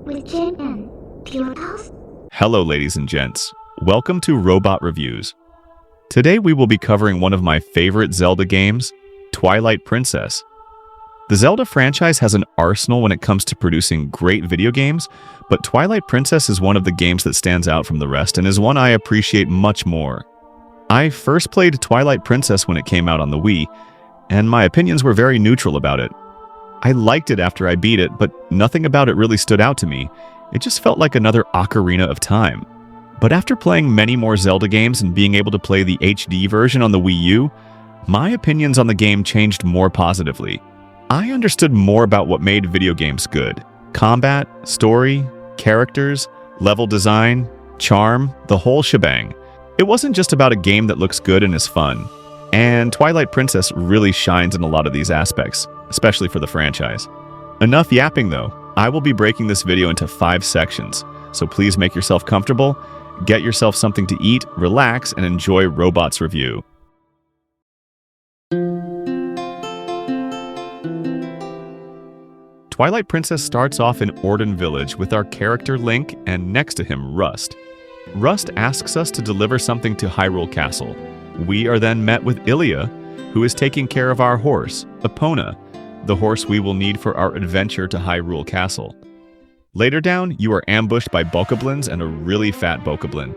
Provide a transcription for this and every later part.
with Jen and Pilotos. Hello, ladies and gents. Welcome to Robot Reviews. Today we will be covering one of my favorite Zelda games, Twilight Princess. The Zelda franchise has an arsenal when it comes to producing great video games, but Twilight Princess is one of the games that stands out from the rest and is one I appreciate much more. I first played Twilight Princess when it came out on the Wii, and my opinions were very neutral about it. I liked it after I beat it, but nothing about it really stood out to me. It just felt like another Ocarina of Time. But after playing many more Zelda games and being able to play the HD version on the Wii U, my opinions on the game changed more positively. I understood more about what made video games good. Combat, story, characters, level design, charm, the whole shebang. It wasn't just about a game that looks good and is fun. And Twilight Princess really shines in a lot of these aspects, especially for the franchise. Enough yapping though. I will be breaking this video into 5 sections, so please make yourself comfortable, get yourself something to eat, relax, and enjoy Robot's review. Twilight Princess starts off in Orden Village with our character Link and next to him Rust. Rust asks us to deliver something to Hyrule Castle. We are then met with Ilia, who is taking care of our horse, Epona, the horse we will need for our adventure to Hyrule Castle. Later down, you are ambushed by Bokoblins and a really fat Bokoblin.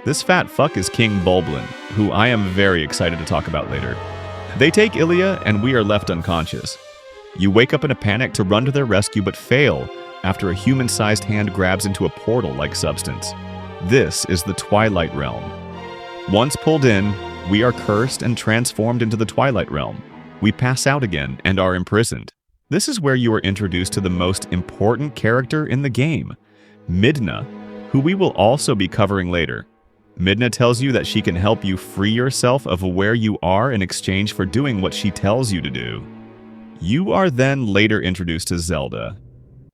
This fat fuck is King Bulblin, who I am very excited to talk about later. They take Ilia and we are left unconscious. You wake up in a panic to run to their rescue but fail after a human-sized hand grabs into a portal-like substance. This is the Twilight Realm. Once pulled in, we are cursed and transformed into the Twilight Realm. We pass out again and are imprisoned. This is where you are introduced to the most important character in the game, Midna, who we will also be covering later. Midna tells you that she can help you free yourself of where you are in exchange for doing what she tells you to do. You are then later introduced to Zelda.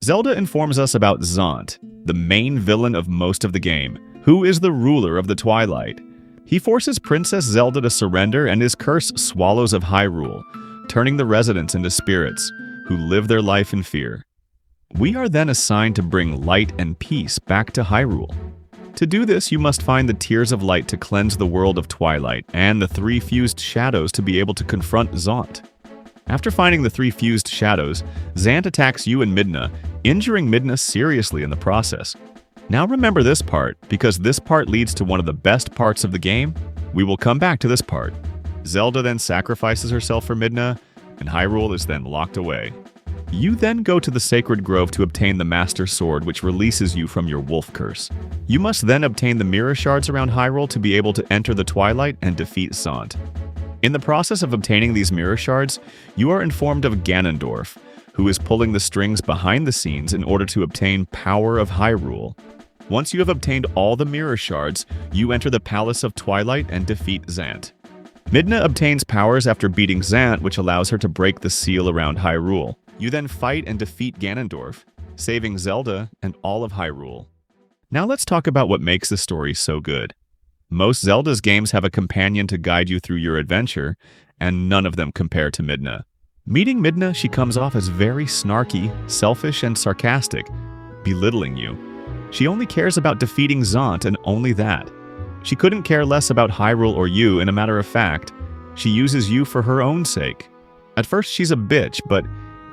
Zelda informs us about Zant, the main villain of most of the game, who is the ruler of the Twilight. He forces Princess Zelda to surrender and his curse swallows of Hyrule, turning the residents into spirits, who live their life in fear. We are then assigned to bring light and peace back to Hyrule. To do this, you must find the Tears of Light to cleanse the world of Twilight, and the 3 fused shadows to be able to confront Zant. After finding the 3 fused shadows, Zant attacks you and Midna, injuring Midna seriously in the process. Now remember this part, because this part leads to one of the best parts of the game. We will come back to this part. Zelda then sacrifices herself for Midna, and Hyrule is then locked away. You then go to the Sacred Grove to obtain the Master Sword, which releases you from your wolf curse. You must then obtain the mirror shards around Hyrule to be able to enter the Twilight and defeat Zant. In the process of obtaining these mirror shards, you are informed of Ganondorf, who is pulling the strings behind the scenes in order to obtain power of Hyrule. Once you have obtained all the mirror shards, you enter the Palace of Twilight and defeat Zant. Midna obtains powers after beating Zant, which allows her to break the seal around Hyrule. You then fight and defeat Ganondorf, saving Zelda and all of Hyrule. Now let's talk about what makes the story so good. Most Zelda's games have a companion to guide you through your adventure, and none of them compare to Midna. Meeting Midna, she comes off as very snarky, selfish, and sarcastic, belittling you. She only cares about defeating Zant and only that. She couldn't care less about Hyrule or you, and a matter of fact, she uses you for her own sake. At first she's a bitch, but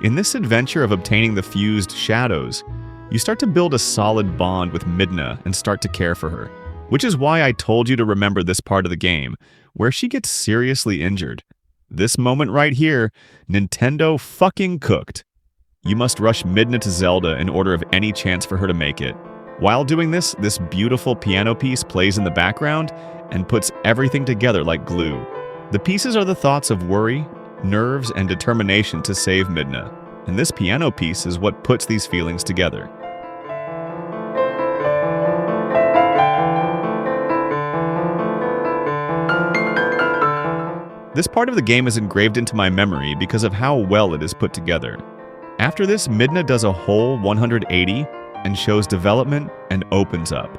in this adventure of obtaining the fused shadows, you start to build a solid bond with Midna and start to care for her. Which is why I told you to remember this part of the game, where she gets seriously injured. This moment right here, Nintendo fucking cooked. You must rush Midna to Zelda in order of any chance for her to make it. While doing this beautiful piano piece plays in the background and puts everything together like glue. The pieces are the thoughts of worry, nerves, and determination to save Midna, and this piano piece is what puts these feelings together. This part of the game is engraved into my memory because of how well it is put together. After this, Midna does a whole 180 and shows development and opens up.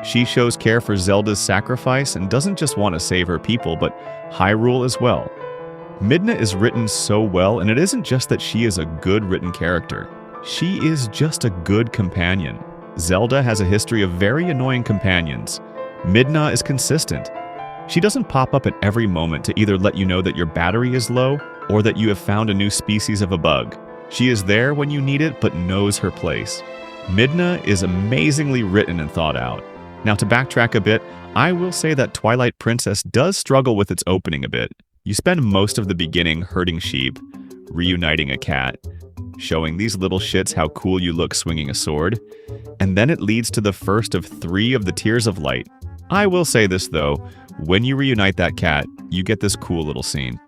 She shows care for Zelda's sacrifice and doesn't just want to save her people, but Hyrule as well. Midna is written so well, and it isn't just that she is a good written character. She is just a good companion. Zelda has a history of very annoying companions. Midna is consistent. She doesn't pop up at every moment to either let you know that your battery is low or that you have found a new species of a bug. She is there when you need it but knows her place. Midna is amazingly written and thought out. Now to backtrack a bit, I will say that Twilight Princess does struggle with its opening a bit. You spend most of the beginning herding sheep, reuniting a cat, showing these little shits how cool you look swinging a sword, and then it leads to the first of 3 of the Tears of Light. I will say this though, when you reunite that cat, you get this cool little scene.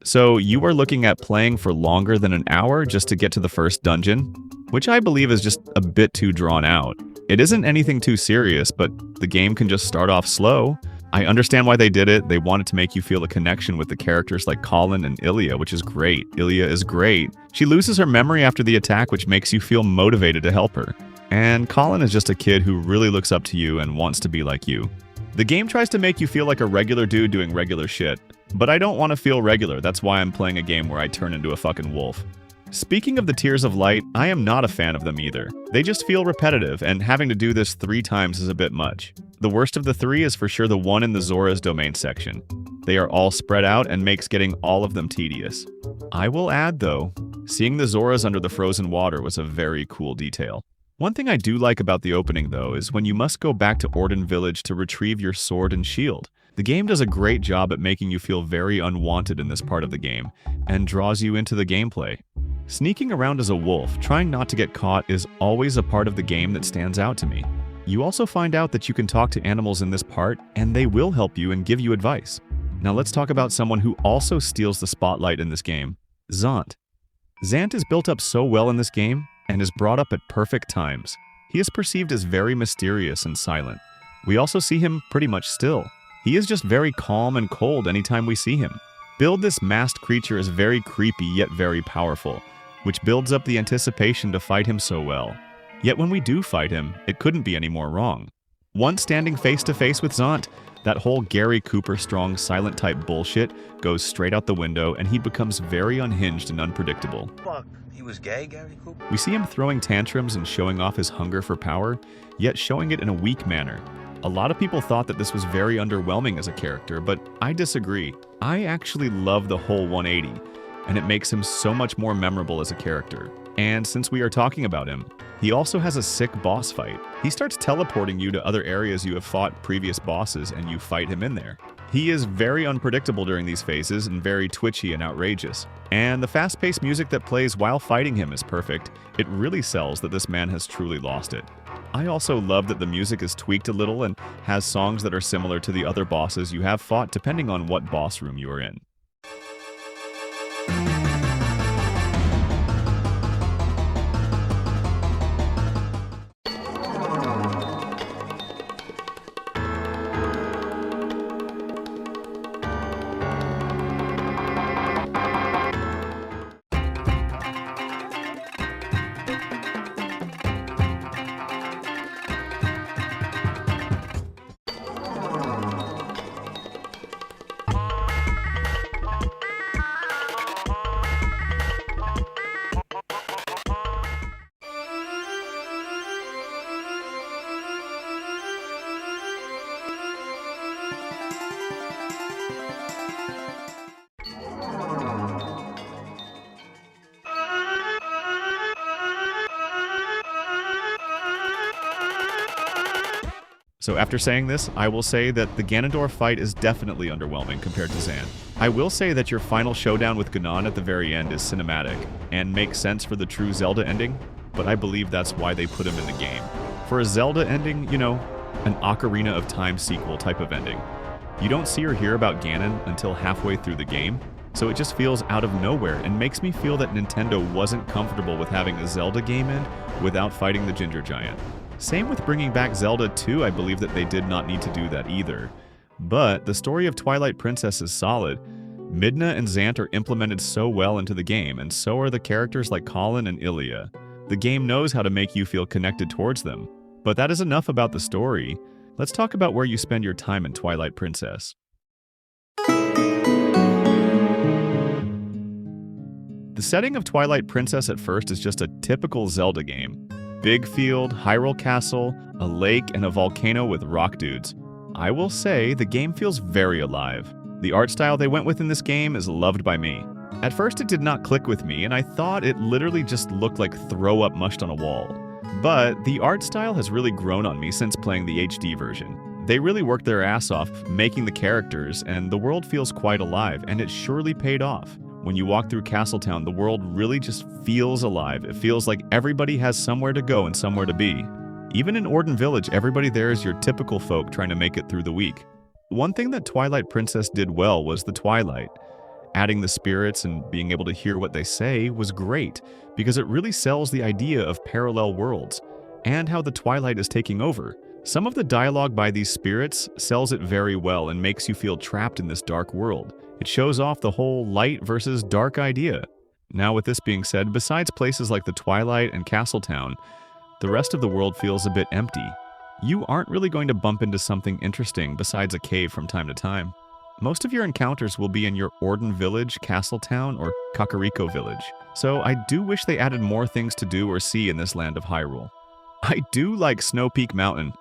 So you are looking at playing for longer than an hour just to get to the first dungeon, which I believe is just a bit too drawn out. It isn't anything too serious, but the game can just start off slow. I understand why they did it. They wanted to make you feel a connection with the characters like Colin and Ilia, which is great. Ilia is great. She loses her memory after the attack, which makes you feel motivated to help her. And Colin is just a kid who really looks up to you and wants to be like you. The game tries to make you feel like a regular dude doing regular shit. But I don't want to feel regular, that's why I'm playing a game where I turn into a fucking wolf. Speaking of the Tears of Light, I am not a fan of them either. They just feel repetitive, and having to do this 3 times is a bit much. The worst of the 3 is for sure the one in the Zora's Domain section. They are all spread out and makes getting all of them tedious. I will add though, seeing the Zoras under the frozen water was a very cool detail. One thing I do like about the opening though is when you must go back to Orden Village to retrieve your sword and shield. The game does a great job at making you feel very unwanted in this part of the game, and draws you into the gameplay. Sneaking around as a wolf, trying not to get caught, is always a part of the game that stands out to me. You also find out that you can talk to animals in this part, and they will help you and give you advice. Now let's talk about someone who also steals the spotlight in this game, Zant. Zant is built up so well in this game, and is brought up at perfect times. He is perceived as very mysterious and silent. We also see him pretty much still. He is just very calm and cold anytime we see him. Build this masked creature is very creepy yet very powerful, which builds up the anticipation to fight him so well. Yet when we do fight him, it couldn't be any more wrong. Once standing face to face with Zant, that whole Gary Cooper strong silent type bullshit goes straight out the window and he becomes very unhinged and unpredictable. Fuck, he was gay, Gary Cooper? We see him throwing tantrums and showing off his hunger for power, yet showing it in a weak manner. A lot of people thought that this was very underwhelming as a character, but I disagree. I actually love the whole 180, and it makes him so much more memorable as a character. And since we are talking about him, he also has a sick boss fight. He starts teleporting you to other areas you have fought previous bosses and you fight him in there. He is very unpredictable during these phases and very twitchy and outrageous. And the fast-paced music that plays while fighting him is perfect. It really sells that this man has truly lost it. I also love that the music is tweaked a little and has songs that are similar to the other bosses you have fought depending on what boss room you are in. So after saying this, I will say that the Ganondorf fight is definitely underwhelming compared to Zan. I will say that your final showdown with Ganon at the very end is cinematic, and makes sense for the true Zelda ending, but I believe that's why they put him in the game. For a Zelda ending, you know, an Ocarina of Time sequel type of ending. You don't see or hear about Ganon until halfway through the game, so it just feels out of nowhere and makes me feel that Nintendo wasn't comfortable with having a Zelda game end without fighting the Ginger Giant. Same with bringing back Zelda 2, I believe that they did not need to do that either. But the story of Twilight Princess is solid. Midna and Zant are implemented so well into the game, and so are the characters like Colin and Ilya. The game knows how to make you feel connected towards them. But that is enough about the story. Let's talk about where you spend your time in Twilight Princess. The setting of Twilight Princess at first is just a typical Zelda game. Big field, Hyrule Castle, a lake, and a volcano with rock dudes. I will say, the game feels very alive. The art style they went with in this game is loved by me. At first it did not click with me, and I thought it literally just looked like throw up mushed on a wall. But the art style has really grown on me since playing the HD version. They really worked their ass off making the characters, and the world feels quite alive, and it surely paid off. When you walk through Castletown, the world really just feels alive. It feels like everybody has somewhere to go and somewhere to be. Even in Orden Village, everybody there is your typical folk trying to make it through the week. One thing that Twilight Princess did well was the Twilight. Adding the spirits and being able to hear what they say was great, because it really sells the idea of parallel worlds, and how the Twilight is taking over. Some of the dialogue by these spirits sells it very well and makes you feel trapped in this dark world. It shows off the whole light versus dark idea. Now, with this being said, besides places like the Twilight and Castletown, the rest of the world feels a bit empty. You aren't really going to bump into something interesting besides a cave from time to time. Most of your encounters will be in your Orden Village, Castletown, or Kakariko Village. So I do wish they added more things to do or see in this land of Hyrule. I do like Snow Peak Mountain.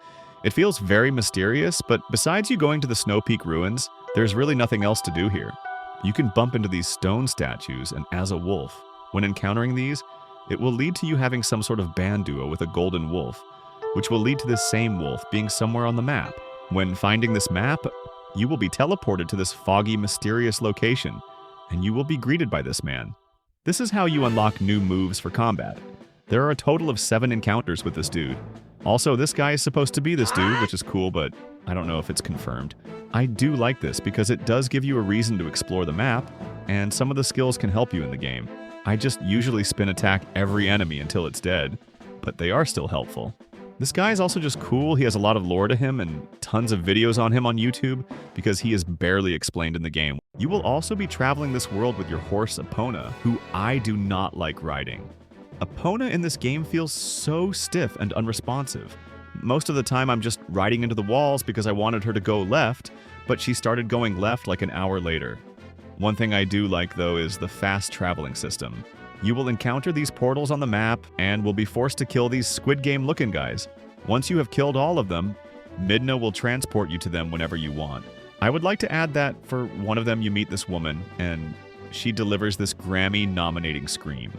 It feels very mysterious, but besides you going to the Snow Peak ruins, there's really nothing else to do here. You can bump into these stone statues, and as a wolf, when encountering these, it will lead to you having some sort of band duo with a golden wolf, which will lead to this same wolf being somewhere on the map. When finding this map, you will be teleported to this foggy, mysterious location, and you will be greeted by this man. This is how you unlock new moves for combat. There are a total of 7 encounters with this dude. Also, this guy is supposed to be this dude, which is cool, but I don't know if it's confirmed. I do like this because it does give you a reason to explore the map, and some of the skills can help you in the game. I just usually spin attack every enemy until it's dead, but they are still helpful. This guy is also just cool. He has a lot of lore to him and tons of videos on him on YouTube because he is barely explained in the game. You will also be traveling this world with your horse Epona, who I do not like riding. Epona in this game feels so stiff and unresponsive. Most of the time I'm just riding into the walls because I wanted her to go left, but she started going left like an hour later. One thing I do like though is the fast traveling system. You will encounter these portals on the map and will be forced to kill these Squid Game looking guys. Once you have killed all of them, Midna will transport you to them whenever you want. I would like to add that for one of them you meet this woman and she delivers this Grammy-nominating scream.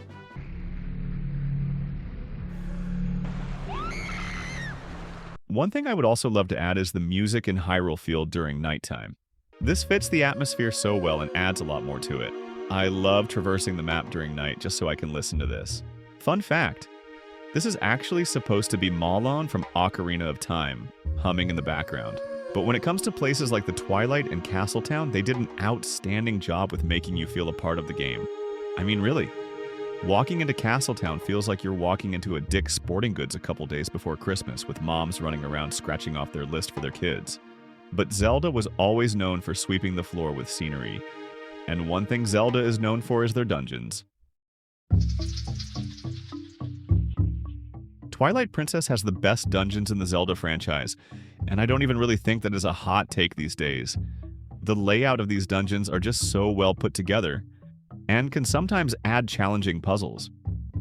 One thing I would also love to add is the music in Hyrule Field during nighttime. This fits the atmosphere so well and adds a lot more to it. I love traversing the map during night just so I can listen to this. Fun fact, this is actually supposed to be Malon from Ocarina of Time, humming in the background. But when it comes to places like the Twilight and Castletown, they did an outstanding job with making you feel a part of the game. I mean, really. Walking into Castletown feels like you're walking into a Dick's Sporting Goods a couple days before Christmas with moms running around scratching off their list for their kids. But Zelda was always known for sweeping the floor with scenery. And one thing Zelda is known for is their dungeons. Twilight Princess has the best dungeons in the Zelda franchise, and I don't even really think that is a hot take these days. The layout of these dungeons are just so well put together, and can sometimes add challenging puzzles.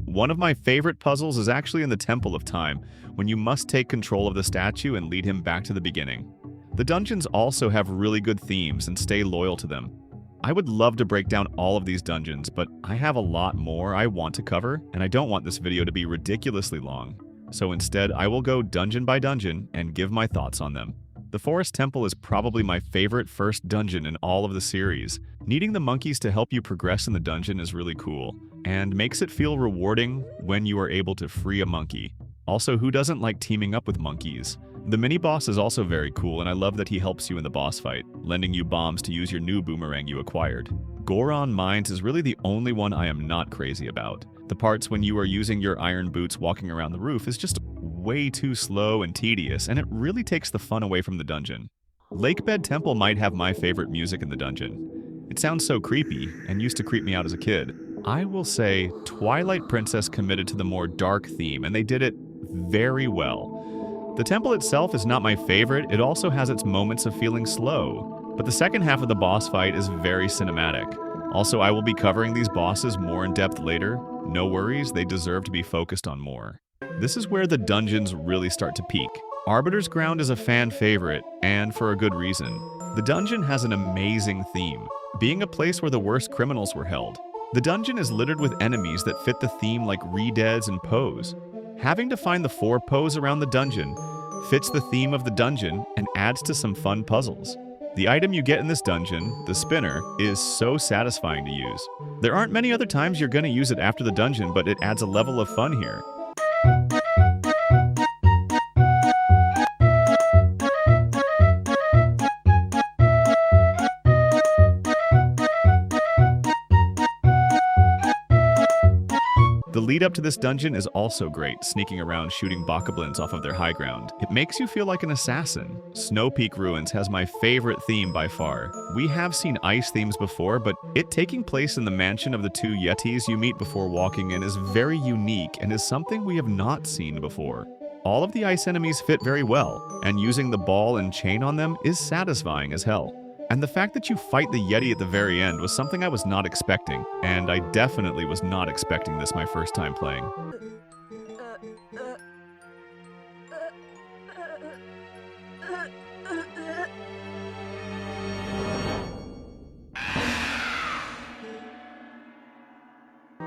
One of my favorite puzzles is actually in the Temple of Time, when you must take control of the statue and lead him back to the beginning. The dungeons also have really good themes and stay loyal to them. I would love to break down all of these dungeons, but I have a lot more I want to cover, and I don't want this video to be ridiculously long. So instead, I will go dungeon by dungeon and give my thoughts on them. The Forest Temple is probably my favorite first dungeon in all of the series. Needing the monkeys to help you progress in the dungeon is really cool, and makes it feel rewarding when you are able to free a monkey. Also, who doesn't like teaming up with monkeys? The mini-boss is also very cool, and I love that he helps you in the boss fight, lending you bombs to use your new boomerang you acquired. Goron Mines is really the only one I am not crazy about. The parts when you are using your iron boots walking around the roof is just way too slow and tedious, and it really takes the fun away from the dungeon. Lakebed Temple might have my favorite music in the dungeon. It sounds so creepy and used to creep me out as a kid. I will say Twilight Princess committed to the more dark theme, and they did it very well. The temple itself is not my favorite. It also has its moments of feeling slow, but the second half of the boss fight is very cinematic. Also, I will be covering these bosses more in depth later. No worries, they deserve to be focused on more. This is where the dungeons really start to peak. Arbiter's Ground is a fan favorite, and for a good reason. The dungeon has an amazing theme, being a place where the worst criminals were held. The dungeon is littered with enemies that fit the theme like Redeads and Poes. Having to find the 4 Poes around the dungeon fits the theme of the dungeon and adds to some fun puzzles. The item you get in this dungeon, the spinner, is so satisfying to use. There aren't many other times you're going to use it after the dungeon, but it adds a level of fun here. The lead up to this dungeon is also great, sneaking around shooting bokoblins off of their high ground. It makes you feel like an assassin. Snow Peak Ruins has my favorite theme by far. We have seen ice themes before, but it taking place in the mansion of the 2 Yetis you meet before walking in is very unique and is something we have not seen before. All of the ice enemies fit very well, and using the ball and chain on them is satisfying as hell. And the fact that you fight the Yeti at the very end was something I was not expecting, and I definitely was not expecting this my first time playing.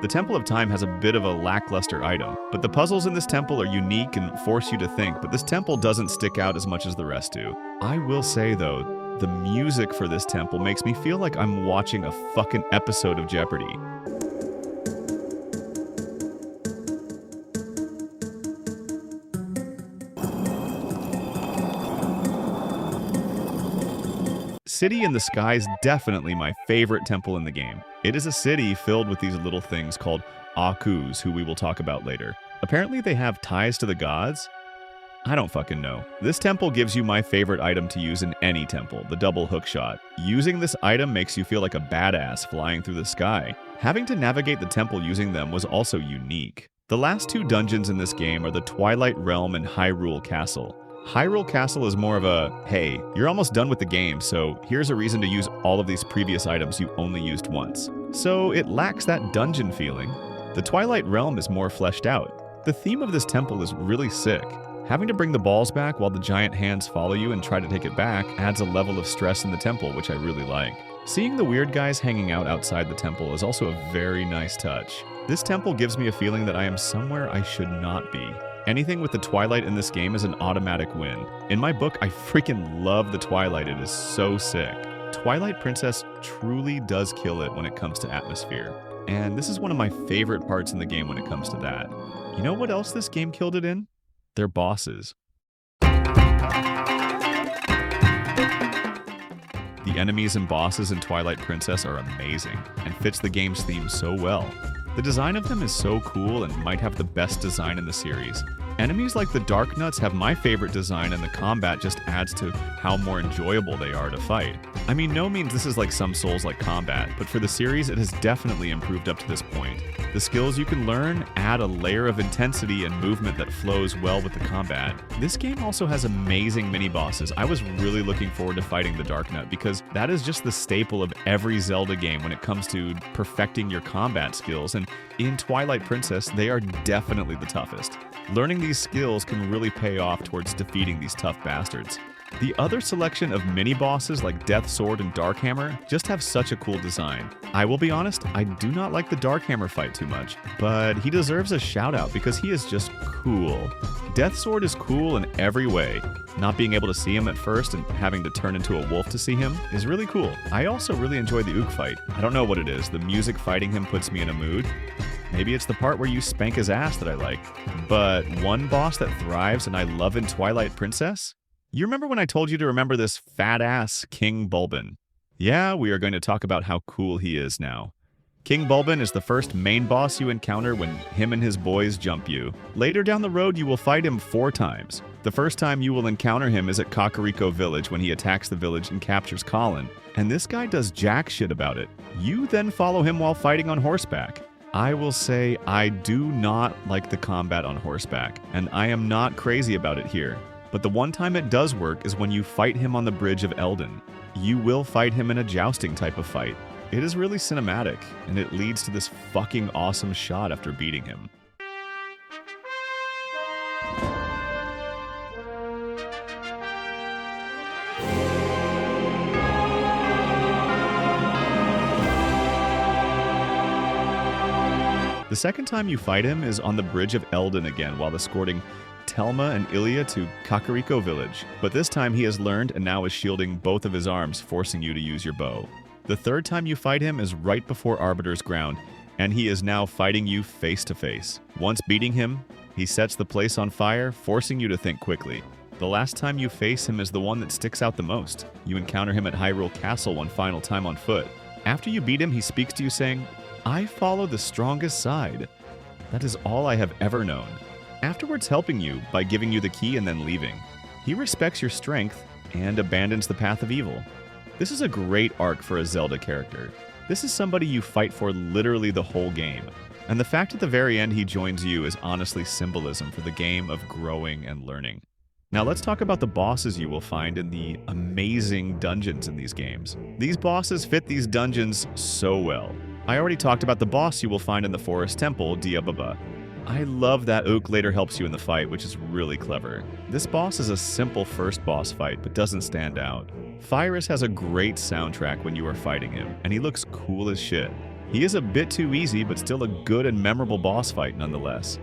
The Temple of Time has a bit of a lackluster item, but the puzzles in this temple are unique and force you to think, but this temple doesn't stick out as much as the rest do. I will say though, the music for this temple makes me feel like I'm watching a fucking episode of Jeopardy! City in the Sky is definitely my favorite temple in the game. It is a city filled with these little things called Akus, who we will talk about later. Apparently they have ties to the gods? I don't fucking know. This temple gives you my favorite item to use in any temple, the double hookshot. Using this item makes you feel like a badass flying through the sky. Having to navigate the temple using them was also unique. The last 2 dungeons in this game are the Twilight Realm and Hyrule Castle. Hyrule Castle is more of a, hey, you're almost done with the game, so here's a reason to use all of these previous items you only used once. So it lacks that dungeon feeling. The Twilight Realm is more fleshed out. The theme of this temple is really sick. Having to bring the balls back while the giant hands follow you and try to take it back adds a level of stress in the temple, which I really like. Seeing the weird guys hanging out outside the temple is also a very nice touch. This temple gives me a feeling that I am somewhere I should not be. Anything with the Twilight in this game is an automatic win. In my book, I freaking love the Twilight. It is so sick. Twilight Princess truly does kill it when it comes to atmosphere. And this is one of my favorite parts in the game when it comes to that. You know what else this game killed it in? Their bosses. The enemies and bosses in Twilight Princess are amazing and fits the game's theme so well. The design of them is so cool and might have the best design in the series. Enemies like the Dark Nuts have my favorite design, and the combat just adds to how more enjoyable they are to fight. I mean, no means this is like some Souls-like combat, but for the series it has definitely improved up to this point. The skills you can learn add a layer of intensity and movement that flows well with the combat. This game also has amazing mini-bosses. I was really looking forward to fighting the Dark Nut because that is just the staple of every Zelda game when it comes to perfecting your combat skills, and in Twilight Princess they are definitely the toughest. Learning these skills can really pay off towards defeating these tough bastards. The other selection of mini-bosses like Death Sword and Dark Hammer just have such a cool design. I will be honest, I do not like the Dark Hammer fight too much, but he deserves a shout out because he is just cool. Death Sword is cool in every way. Not being able to see him at first and having to turn into a wolf to see him is really cool. I also really enjoy the Ook fight. I don't know what it is, the music fighting him puts me in a mood. Maybe it's the part where you spank his ass that I like. But one boss that thrives and I love in Twilight Princess? You remember when I told you to remember this fat-ass King Bulbin? Yeah, we are going to talk about how cool he is now. King Bulbin is the first main boss you encounter when him and his boys jump you. Later down the road, you will fight him 4 times. The first time you will encounter him is at Kakariko Village when he attacks the village and captures Colin, and this guy does jack shit about it. You then follow him while fighting on horseback. I will say I do not like the combat on horseback, and I am not crazy about it here. But the one time it does work is when you fight him on the Bridge of Eldin. You will fight him in a jousting type of fight. It is really cinematic, and it leads to this fucking awesome shot after beating him. The second time you fight him is on the Bridge of Eldin again while escorting Telma and Ilya to Kakariko Village, but this time he has learned and now is shielding both of his arms, forcing you to use your bow. The third time you fight him is right before Arbiter's Ground, and he is now fighting you face to face. Once beating him, he sets the place on fire, forcing you to think quickly. The last time you face him is the one that sticks out the most. You encounter him at Hyrule Castle one final time on foot. After you beat him, he speaks to you saying, "I follow the strongest side. That is all I have ever known," afterwards helping you by giving you the key and then leaving. He respects your strength and abandons the path of evil. This is a great arc for a Zelda character. This is somebody you fight for literally the whole game. And the fact at the very end he joins you is honestly symbolism for the game of growing and learning. Now let's talk about the bosses you will find in the amazing dungeons in these games. These bosses fit these dungeons so well. I already talked about the boss you will find in the Forest Temple, Diababa. I love that Ook later helps you in the fight, which is really clever. This boss is a simple first boss fight, but doesn't stand out. Fyrus has a great soundtrack when you are fighting him, and he looks cool as shit. He is a bit too easy, but still a good and memorable boss fight nonetheless.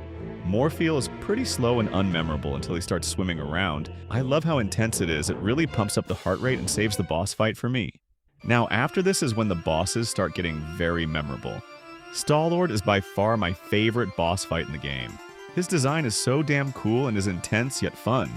Morpheal is pretty slow and unmemorable until he starts swimming around. I love how intense it is, it really pumps up the heart rate and saves the boss fight for me. Now after this is when the bosses start getting very memorable. Star-Lord is by far my favorite boss fight in the game. His design is so damn cool and is intense yet fun.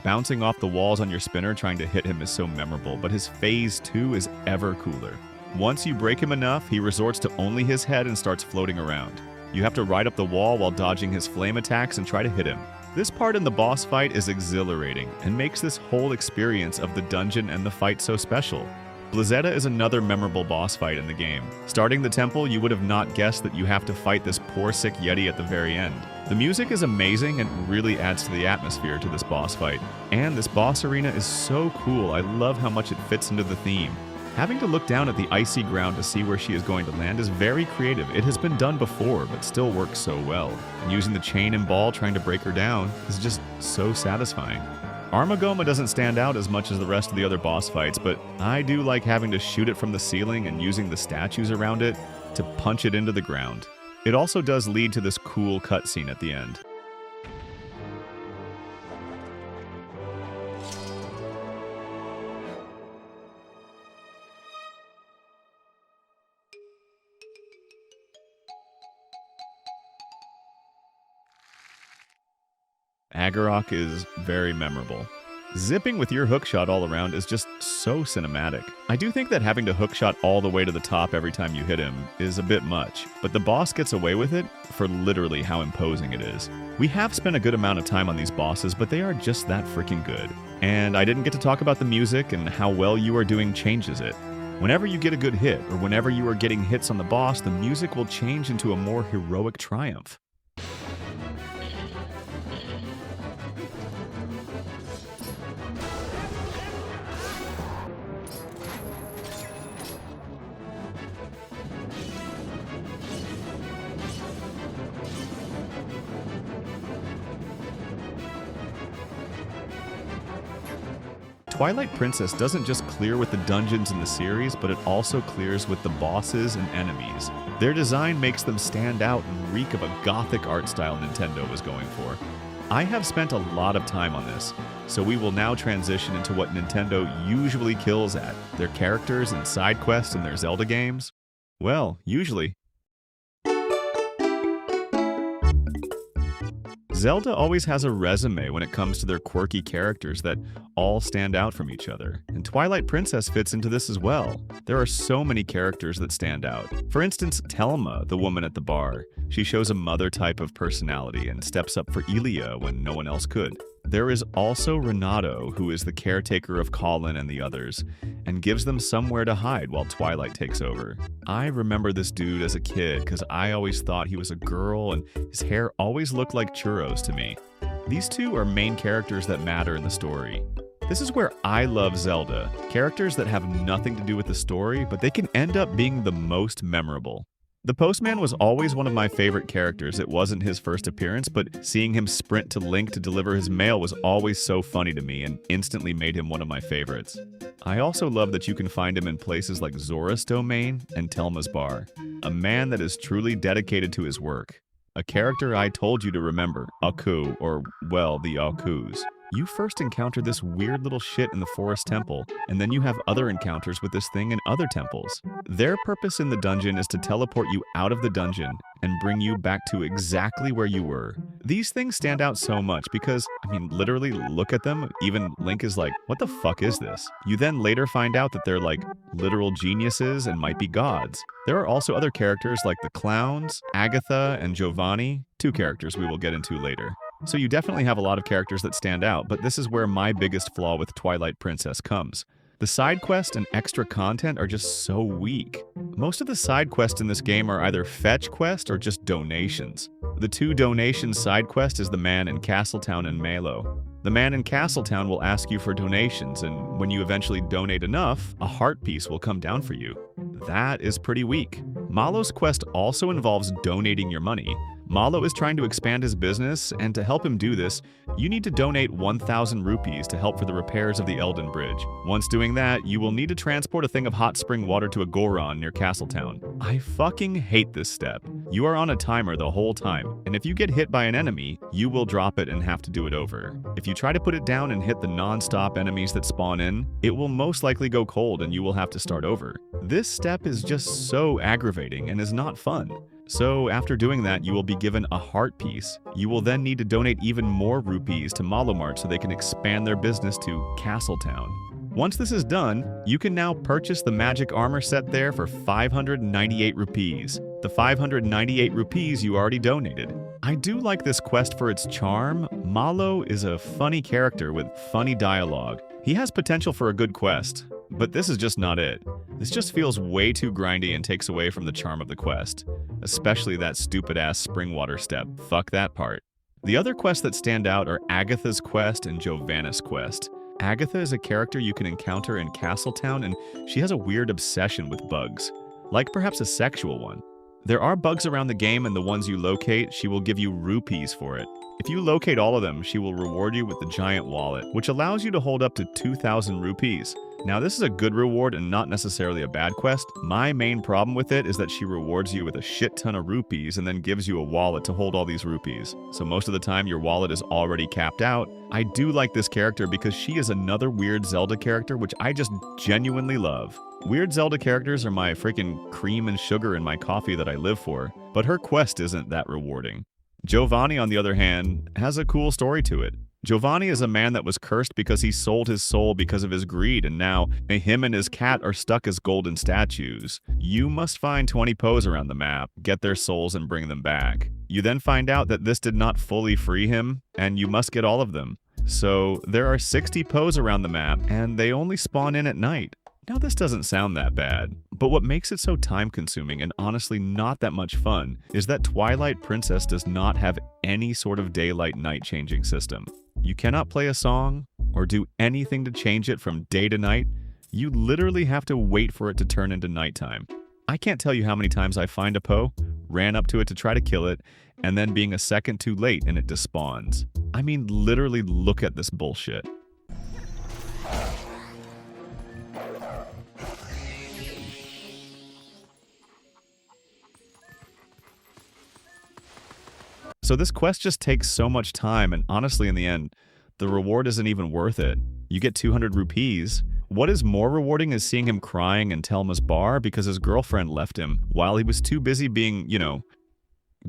Bouncing off the walls on your spinner trying to hit him is so memorable, but his phase 2 is ever cooler. Once you break him enough, he resorts to only his head and starts floating around. You have to ride up the wall while dodging his flame attacks and try to hit him. This part in the boss fight is exhilarating and makes this whole experience of the dungeon and the fight so special. Blizzetta is another memorable boss fight in the game. Starting the temple, you would have not guessed that you have to fight this poor sick Yeti at the very end. The music is amazing and really adds to the atmosphere to this boss fight. And this boss arena is so cool, I love how much it fits into the theme. Having to look down at the icy ground to see where she is going to land is very creative. It has been done before, but still works so well. And using the chain and ball trying to break her down is just so satisfying. Armagoma doesn't stand out as much as the rest of the other boss fights, but I do like having to shoot it from the ceiling and using the statues around it to punch it into the ground. It also does lead to this cool cutscene at the end. Agarok is very memorable. Zipping with your hookshot all around is just so cinematic. I do think that having to hookshot all the way to the top every time you hit him is a bit much, but the boss gets away with it for literally how imposing it is. We have spent a good amount of time on these bosses, but they are just that freaking good. And I didn't get to talk about the music and how well You Are Doing changes it. Whenever you get a good hit, or whenever you are getting hits on the boss, the music will change into a more heroic triumph. Twilight Princess doesn't just clear with the dungeons in the series, but it also clears with the bosses and enemies. Their design makes them stand out and reek of a gothic art style Nintendo was going for. I have spent a lot of time on this, so we will now transition into what Nintendo usually kills at, their characters and side quests in their Zelda games. Well, usually. Zelda always has a resume when it comes to their quirky characters that all stand out from each other, and Twilight Princess fits into this as well. There are so many characters that stand out. For instance, Telma, the woman at the bar. She shows a mother type of personality and steps up for Ilya when no one else could. There is also Renato, who is the caretaker of Colin and the others, and gives them somewhere to hide while Twilight takes over. I remember this dude as a kid because I always thought he was a girl and his hair always looked like churros to me. These two are main characters that matter in the story. This is where I love Zelda, characters that have nothing to do with the story, but they can end up being the most memorable. The postman was always one of my favorite characters. It wasn't his first appearance, but seeing him sprint to Link to deliver his mail was always so funny to me and instantly made him one of my favorites. I also love that you can find him in places like Zora's Domain and Telma's Bar. A man that is truly dedicated to his work. A character I told you to remember, Aku, or, well, the Akus. You first encounter this weird little shit in the forest temple, and then you have other encounters with this thing in other temples. Their purpose in the dungeon is to teleport you out of the dungeon and bring you back to exactly where you were. These things stand out so much because, literally look at them, even Link is like, what the fuck is this? You then later find out that they're like literal geniuses and might be gods. There are also other characters like the clowns, Agatha, and Giovanni, two characters we will get into later. So you definitely have a lot of characters that stand out, but this is where my biggest flaw with Twilight Princess comes. The side quest and extra content are just so weak. Most of the side quests in this game are either fetch quest or just donations. The two donation side quest is the man in Castletown and Malo. The man in Castletown will ask you for donations, and when you eventually donate enough, a heart piece will come down for you. That is pretty weak. Malo's quest also involves donating your money. Malo is trying to expand his business, and to help him do this, you need to donate 1,000 rupees to help for the repairs of the Elden Bridge. Once doing that, you will need to transport a thing of hot spring water to a Goron near Castletown. I fucking hate this step. You are on a timer the whole time, and if you get hit by an enemy, you will drop it and have to do it over. If you try to put it down and hit the non-stop enemies that spawn in, it will most likely go cold and you will have to start over. This step is just so aggravating and is not fun. So after doing that, you will be given a heart piece. You will then need to donate even more rupees to Malomart so they can expand their business to Castletown. Once this is done, you can now purchase the magic armor set there for 598 rupees. The 598 rupees you already donated. I do like this quest for its charm. Malo is a funny character with funny dialogue. He has potential for a good quest, but this is just not it. This just feels way too grindy and takes away from the charm of the quest. Especially that stupid-ass spring water step. Fuck that part. The other quests that stand out are Agatha's quest and Giovanna's quest. Agatha is a character you can encounter in Castletown, and she has a weird obsession with bugs. Like perhaps a sexual one. There are bugs around the game, and the ones you locate, she will give you rupees for it. If you locate all of them, she will reward you with the giant wallet, which allows you to hold up to 2,000 rupees. Now, this is a good reward and not necessarily a bad quest. My main problem with it is that she rewards you with a shit ton of rupees and then gives you a wallet to hold all these rupees. So most of the time, your wallet is already capped out. I do like this character because she is another weird Zelda character, which I just genuinely love. Weird Zelda characters are my freaking cream and sugar in my coffee that I live for, but her quest isn't that rewarding. Giovanni, on the other hand, has a cool story to it. Giovanni is a man that was cursed because he sold his soul because of his greed, and now him and his cat are stuck as golden statues. You must find 20 Poes around the map, get their souls, and bring them back. You then find out that this did not fully free him, and you must get all of them. So there are 60 Poes around the map, and they only spawn in at night. Now this doesn't sound that bad, but what makes it so time-consuming and honestly not that much fun is that Twilight Princess does not have any sort of daylight-night changing system. You cannot play a song or do anything to change it from day to night. You literally have to wait for it to turn into nighttime. I can't tell you how many times I find a Poe, ran up to it to try to kill it, and then being a second too late and it despawns. I mean, literally look at this bullshit. So this quest just takes so much time, and honestly in the end, the reward isn't even worth it. You get 200 rupees. What is more rewarding is seeing him crying in Telma's bar because his girlfriend left him while he was too busy being,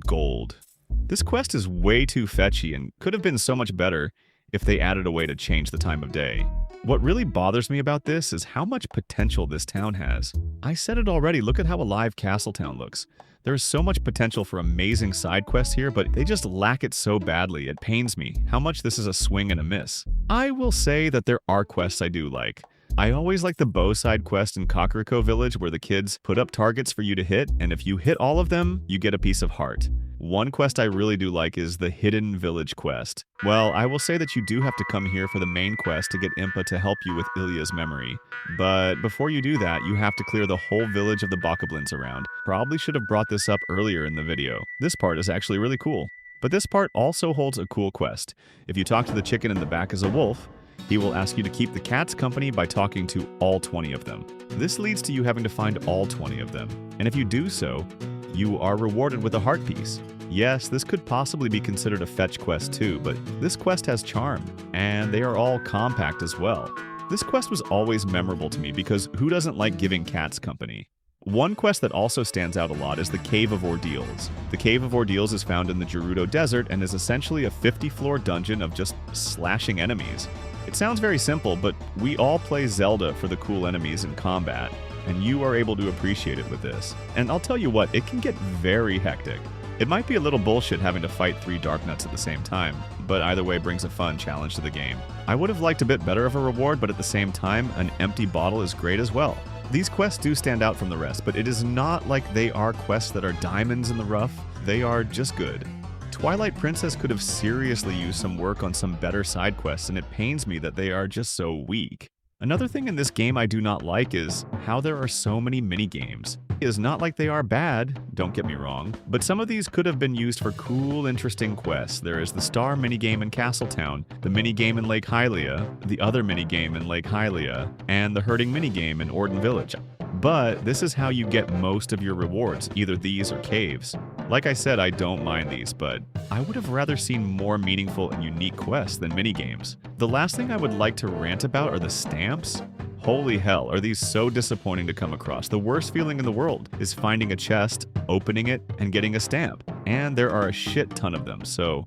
gold. This quest is way too fetchy and could have been so much better if they added a way to change the time of day. What really bothers me about this is how much potential this town has. I said it already, look at how alive Castletown looks. There's so much potential for amazing side quests here, but they just lack it so badly. It pains me how much this is a swing and a miss. I will say that there are quests I do like. I always like the bow side quest in Kakariko Village where the kids put up targets for you to hit, and if you hit all of them, you get a piece of heart. One quest I really do like is the Hidden Village quest. Well, I will say that you do have to come here for the main quest to get Impa to help you with Ilya's memory. But before you do that, you have to clear the whole village of the Bokoblins around. Probably should have brought this up earlier in the video. This part is actually really cool. But this part also holds a cool quest. If you talk to the chicken in the back as a wolf, he will ask you to keep the cats company by talking to all 20 of them. This leads to you having to find all 20 of them. And if you do so, you are rewarded with a heart piece. Yes, this could possibly be considered a fetch quest too, but this quest has charm, and they are all compact as well. This quest was always memorable to me because who doesn't like giving cats company? One quest that also stands out a lot is the Cave of Ordeals. The Cave of Ordeals is found in the Gerudo Desert and is essentially a 50-floor dungeon of just slashing enemies. It sounds very simple, but we all play Zelda for the cool enemies in combat, and you are able to appreciate it with this. And I'll tell you what, it can get very hectic. It might be a little bullshit having to fight 3 Darknuts at the same time, but either way brings a fun challenge to the game. I would have liked a bit better of a reward, but at the same time, an empty bottle is great as well. These quests do stand out from the rest, but it is not like they are quests that are diamonds in the rough. They are just good. Twilight Princess could have seriously used some work on some better side quests, and it pains me that they are just so weak. Another thing in this game I do not like is how there are so many mini-games. It is not like they are bad, don't get me wrong, but some of these could have been used for cool, interesting quests. There is the Star minigame in Castletown, the minigame in Lake Hylia, the other minigame in Lake Hylia, and the herding minigame in Orden Village. But this is how you get most of your rewards, either these or caves. Like I said, I don't mind these, but I would have rather seen more meaningful and unique quests than minigames. The last thing I would like to rant about are the stamps. Holy hell, are these so disappointing to come across. The worst feeling in the world is finding a chest, opening it, and getting a stamp. And there are a shit ton of them, so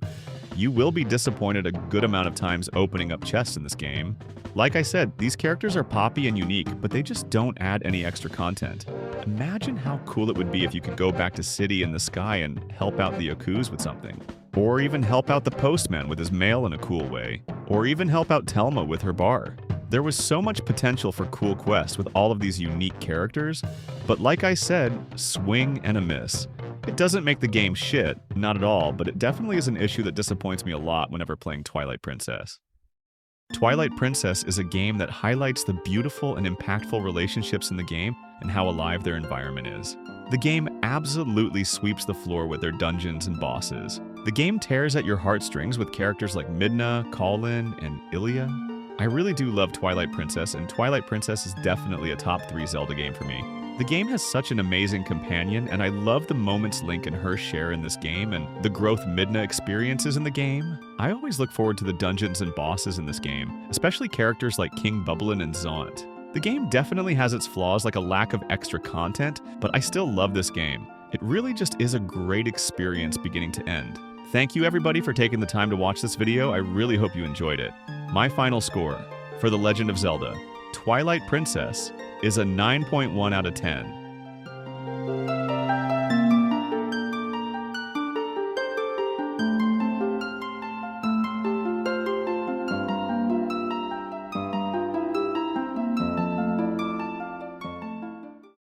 you will be disappointed a good amount of times opening up chests in this game. Like I said, these characters are poppy and unique, but they just don't add any extra content. Imagine how cool it would be if you could go back to City in the Sky and help out the Yakuza with something. Or even help out the postman with his mail in a cool way. Or even help out Telma with her bar. There was so much potential for cool quests with all of these unique characters, but like I said, swing and a miss. It doesn't make the game shit, not at all, but it definitely is an issue that disappoints me a lot whenever playing Twilight Princess. Twilight Princess is a game that highlights the beautiful and impactful relationships in the game and how alive their environment is. The game absolutely sweeps the floor with their dungeons and bosses. The game tears at your heartstrings with characters like Midna, Colin, and Ilya. I really do love Twilight Princess, and Twilight Princess is definitely a top 3 Zelda game for me. The game has such an amazing companion, and I love the moments Link and her share in this game and the growth Midna experiences in the game. I always look forward to the dungeons and bosses in this game, especially characters like King Bubbulin and Zaunt. The game definitely has its flaws like a lack of extra content, but I still love this game. It really just is a great experience beginning to end. Thank you everybody for taking the time to watch this video. I really hope you enjoyed it. My final score for The Legend of Zelda Twilight Princess is a 9.1 out of 10.